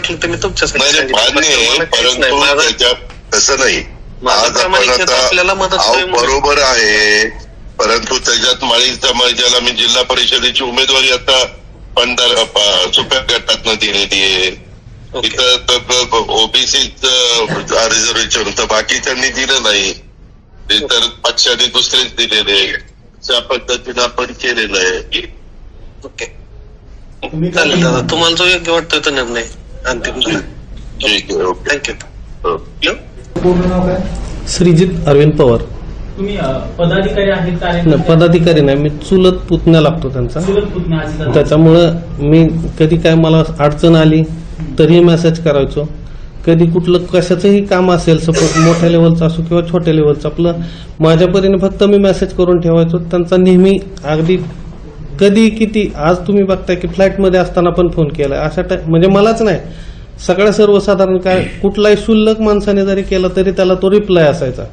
वाटलं तर मी तुमच्यासाठी नाही मान्य आहे, परंतु त्याच्यात तसं नाही. आज आपण आता बरोबर आहे, परंतु त्याच्यात माळी समाजाला मी जिल्हा परिषदेची उमेदवारी आता सोप्या गटातनं दिलेली आहे. इथं ओबीसीच रिझर्वेशन तर बाकीच्यांनी दिलं नाही, ते तर पक्षाने दुसरेच दिलेले. त्या पद्धतीनं आपण केलेलं आहे. ओके चालेल दादा, तुम्हाला जो योग्य वाटतोय तो निर्णय अंतिम झाला. ठीक आहे, ओके, थँक्यू. पूर्ण नाव काय? श्रीजित अरविंद पवार. तुम्ही पदाधिकारी आहेत का? पदाधिकारी नाही, मी चुलत पुतण्या लागतो त्यांचा. त्याच्यामुळं मी कधी काय मला अडचण आली तरी मेसेज करायचो. कधी कुठलं कशाचंही काम असेल, सपोज मोठ्या लेवलचं असो किंवा छोट्या लेवलचं, आपलं माझ्या परीने फक्त मी मेसेज करून ठेवायचो. त्यांचा नेहमी अगदी कधी किती, आज तुम्ही बघताय की फ्लाईटमध्ये असताना पण फोन केलाय. अशा म्हणजे मलाच नाही, सगळ्या सर्वसाधारण काय कुठलाही शुल्लक माणसाने जरी केला तरी त्याला तो रिप्लाय असायचा.